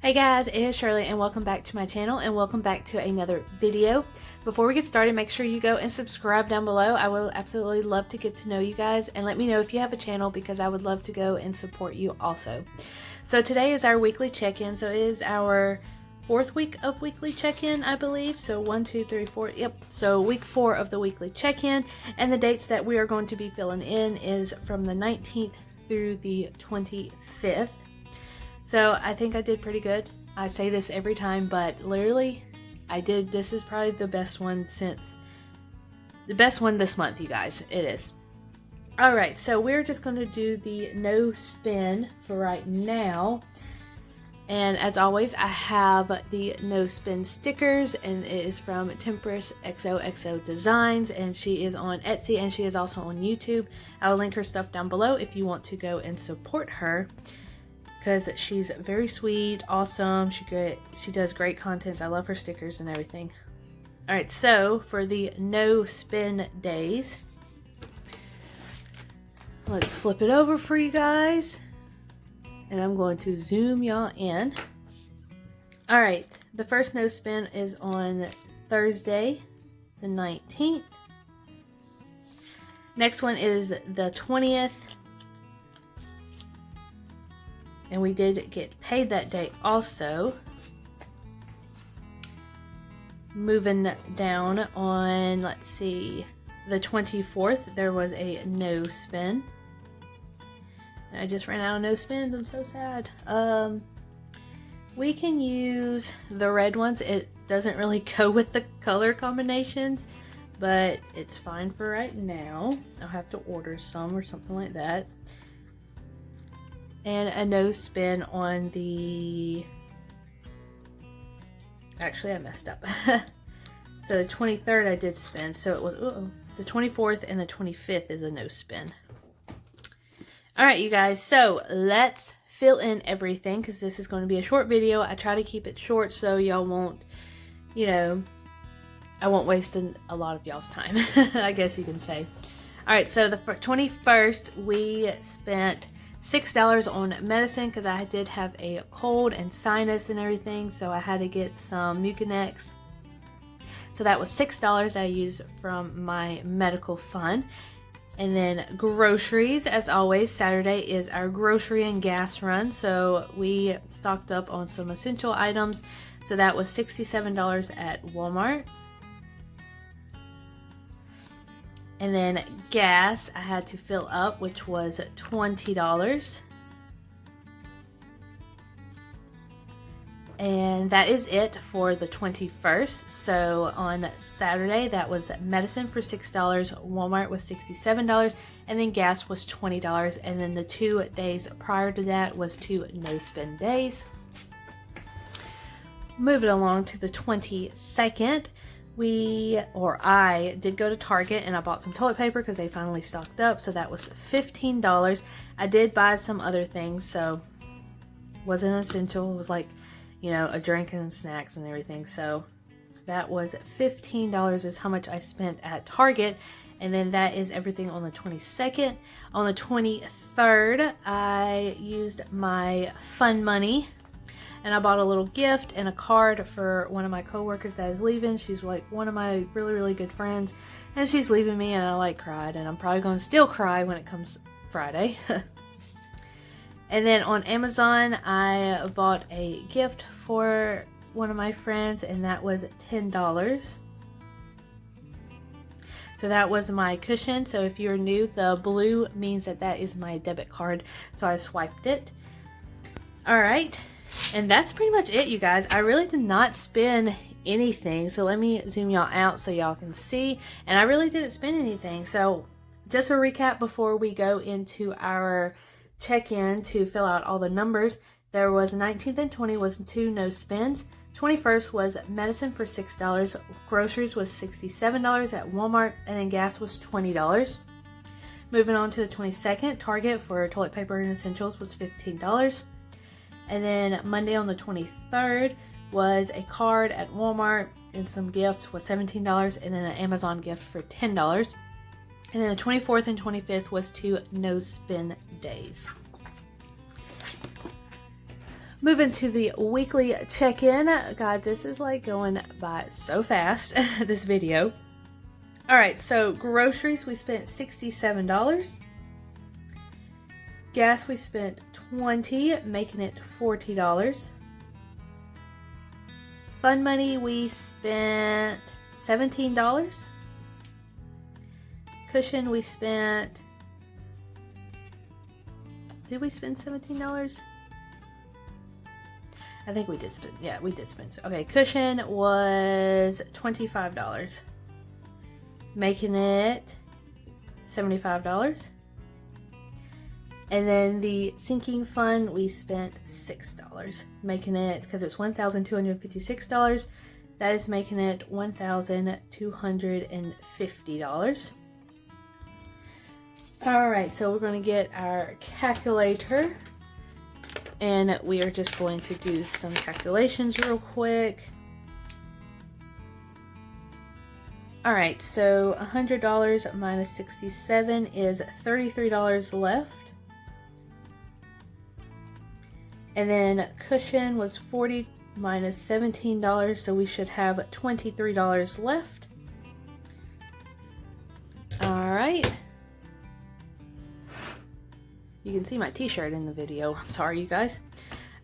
Hey guys, it is Shirley and welcome back to my channel and welcome back to another video. Before we get started, make sure you go and subscribe down below. I will absolutely love to get to know you guys and let me know if you have a channel because I would love to go and support you also. So today is our weekly check-in. So it is our fourth week of weekly check-in, I believe. So 1, 2, 3, 4, yep. So week 4 of the weekly check-in, and the dates that we are going to be filling in is from the 19th through the 25th. So I think I did pretty good. I say this every time, but literally I did. This is probably the best one this month, you guys. It is. All right, so we're just going to do the no spin for right now. And as always, I have the no spin stickers, and it is from Temperance XOXO Designs, and she is on Etsy and she is also on YouTube. I will link her stuff down below if you want to go and support her, because she's very sweet, awesome. She does great content. I love her stickers and everything. All right, so for the no spin days, let's flip it over for you guys, and I'm going to zoom y'all in. All right, the first no spin is on Thursday, the 19th. Next one is the 20th. And we did get paid that day also. Moving down on, let's see, the 24th, there was a no spin. And I just ran out of no spins. I'm so sad. We can use the red ones. It doesn't really go with the color combinations, but it's fine for right now. I'll have to order some or something like that. And a no spin on the, actually I messed up. So the 23rd I did spin, so it was the 24th and the 25th is a no spin. All right, you guys, so let's fill in everything because this is going to be a short video. I try to keep it short so y'all won't, I won't waste a lot of y'all's time, I guess you can say. All right, so the 21st we spent $6 on medicine because I did have a cold and sinus and everything, so I had to get some Mucinex. So that was $6 I used from my medical fund. And then groceries, as always, Saturday is our grocery and gas run, so we stocked up on some essential items. So that was $67 at Walmart. And then gas, I had to fill up, which was $20. And that is it for the 21st. So on Saturday, that was medicine for $6, Walmart was $67, and then gas was $20. And then the 2 days prior to that was 2 no-spin days. Moving along to the 22nd. I did go to Target and I bought some toilet paper because they finally stocked up, so that was $15. I did buy some other things, so wasn't essential. It was like, a drink and snacks and everything, so that was $15 is how much I spent at Target. And then that is everything on the 22nd. On the 23rd, I used my fun money and I bought a little gift and a card for one of my coworkers that is leaving. She's like one of my really, really good friends, and she's leaving me, and I cried, and I'm probably going to still cry when it comes Friday. And then on Amazon, I bought a gift for one of my friends, and that was $10. So that was my cushion. So if you're new, the blue means that is my debit card. So I swiped it. All right. And that's pretty much it, you guys. I really did not spend anything. So let me zoom y'all out so y'all can see. And I really didn't spend anything. So just a recap before we go into our check-in to fill out all the numbers. There was 19th and 20th was 2 no spins. 21st was medicine for $6. Groceries was $67 at Walmart. And then gas was $20. Moving on to the 22nd, Target for toilet paper and essentials was $15. And then Monday on the 23rd was a card at Walmart and some gifts was $17, and then an Amazon gift for $10. And then the 24th and 25th was 2 no spin days. Moving to the weekly check-in. God, this is like going by so fast, this video. All right, so groceries, we spent $67. Gas, we spent $20, making it $40. Fun money, we spent $17. Cushion, we spent... Did we spend $17? I think we did spend, yeah, we did spend. Okay, cushion was $25, making it $75. And then the sinking fund, we spent $6, making it, because it's $1,256, that is making it $1,250. All right, so we're going to get our calculator. And we are just going to do some calculations real quick. All right, so $100 minus 67 is $33 left. And then cushion was $40 minus $17, so we should have $23 left. All right. You can see my t-shirt in the video. I'm sorry, you guys.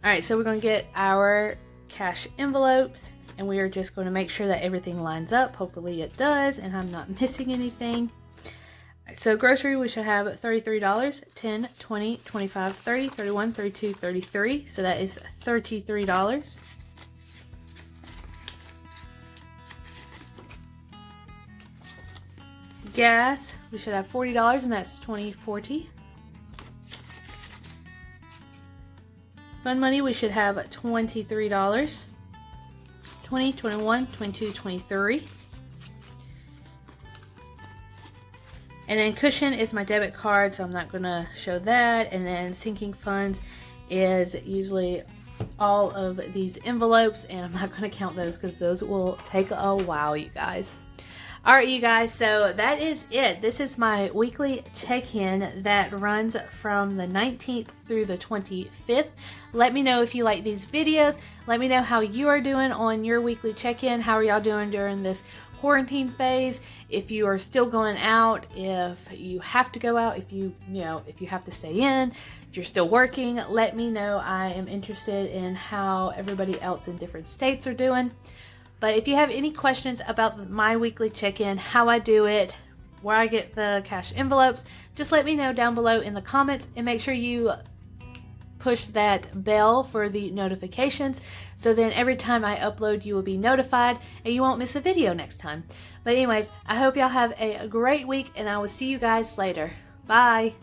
All right, so we're going to get our cash envelopes, and we are just going to make sure that everything lines up. Hopefully it does, and I'm not missing anything. All right, so grocery, we should have $33, $10, $20, $25, $30, $31, $32, $33. So that is $33. Gas, we should have $40, and that's $20, $40. Fun money, we should have $23, $20, $21, $22, $23. And then cushion is my debit card, so I'm not going to show that. And then sinking funds is usually all of these envelopes, and I'm not going to count those because those will take a while, you guys. All right, you guys, so that is it. This is my weekly check-in that runs from the 19th through the 25th. Let me know if you like these videos. Let me know how you are doing on your weekly check-in. How are y'all doing during this quarantine phase? If you are still going out, if you have to go out, if you have to stay in, if you're still working, let me know. I am interested in how everybody else in different states are doing. But if you have any questions about my weekly check-in, how I do it, where I get the cash envelopes, just let me know down below in the comments, and make sure you push that bell for the notifications, so then every time I upload you will be notified and you won't miss a video next time. But anyways, I hope y'all have a great week, and I will see you guys later. Bye!